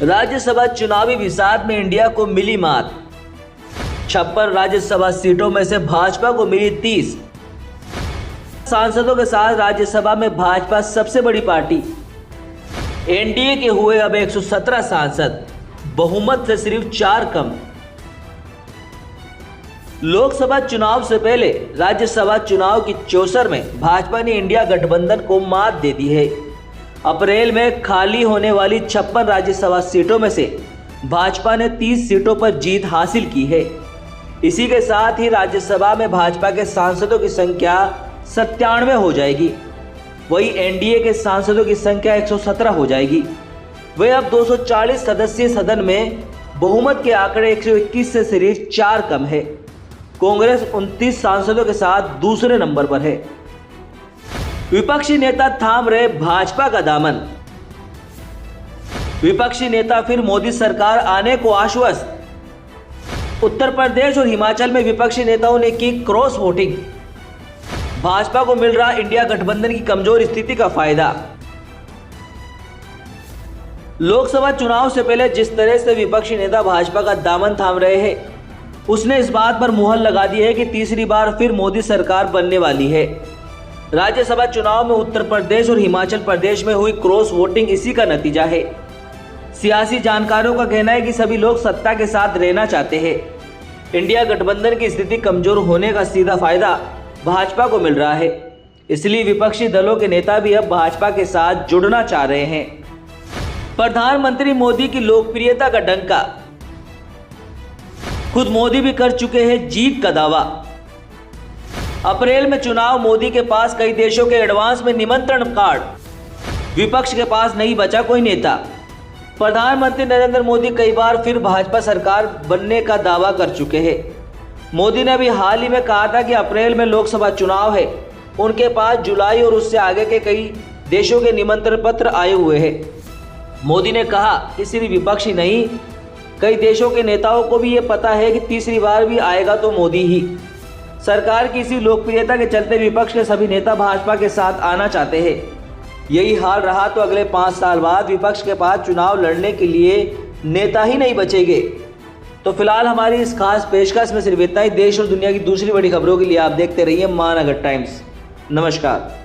राज्यसभा चुनावी विसात में इंडिया को मिली मात। 56 राज्यसभा सीटों में से भाजपा को मिली 30 सांसदों के साथ राज्यसभा में भाजपा सबसे बड़ी पार्टी। एनडीए के हुए अब 117 सांसद, बहुमत से सिर्फ 4 कम। लोकसभा चुनाव से पहले राज्यसभा चुनाव की चौसर में भाजपा ने इंडिया गठबंधन को मात दे दी है। अप्रैल में खाली होने वाली 56 राज्यसभा सीटों में से भाजपा ने 30 सीटों पर जीत हासिल की है। इसी के साथ ही राज्यसभा में भाजपा के सांसदों की संख्या 97 हो जाएगी। वही एनडीए के सांसदों की संख्या 117 हो जाएगी। वे अब 240 सदस्यीय सदन में बहुमत के आंकड़े 121 से सिर्फ 4 कम है। कांग्रेस 29 सांसदों के साथ दूसरे नंबर पर है। विपक्षी नेता थाम रहे भाजपा का दामन। विपक्षी नेता फिर मोदी सरकार आने को आश्वस्त। उत्तर प्रदेश और हिमाचल में विपक्षी नेताओं ने की क्रॉस वोटिंग। भाजपा को मिल रहा इंडिया गठबंधन की कमजोर स्थिति का फायदा। लोकसभा चुनाव से पहले जिस तरह से विपक्षी नेता भाजपा का दामन थाम रहे हैं, उसने इस बात पर मुहर लगा दी है कि तीसरी बार फिर मोदी सरकार बनने वाली है। राज्यसभा चुनाव में उत्तर प्रदेश और हिमाचल प्रदेश में हुई क्रॉस वोटिंग इसी का नतीजा है। सियासी जानकारों का कहना है कि सभी लोग सत्ता के साथ रहना चाहते हैं। इंडिया गठबंधन की स्थिति कमजोर होने का सीधा फायदा भाजपा को मिल रहा है। इसलिए विपक्षी दलों के नेता भी अब भाजपा के साथ जुड़ना चाह रहे हैं। प्रधानमंत्री मोदी की लोकप्रियता का डंका। खुद मोदी भी कर चुके हैं जीत का दावा। अप्रैल में चुनाव, मोदी के पास कई देशों के एडवांस में निमंत्रण कार्ड। विपक्ष के पास नहीं बचा कोई नेता। प्रधानमंत्री नरेंद्र मोदी कई बार फिर भाजपा सरकार बनने का दावा कर चुके हैं। मोदी ने अभी हाल ही में कहा था कि अप्रैल में लोकसभा चुनाव है। उनके पास जुलाई और उससे आगे के कई देशों के निमंत्रण पत्र आए हुए हैं। मोदी ने कहा कि सिर्फ विपक्षी नहीं, कई देशों के नेताओं को भी ये पता है कि तीसरी बार भी आएगा तो मोदी ही। सरकार की इसी लोकप्रियता के चलते विपक्ष के सभी नेता भाजपा के साथ आना चाहते हैं। यही हाल रहा तो अगले 5 साल बाद विपक्ष के पास चुनाव लड़ने के लिए नेता ही नहीं बचेंगे। तो फिलहाल हमारी इस खास पेशकश में सिर्फ इतना ही। देश और दुनिया की दूसरी बड़ी खबरों के लिए आप देखते रहिए महानगर टाइम्स। नमस्कार।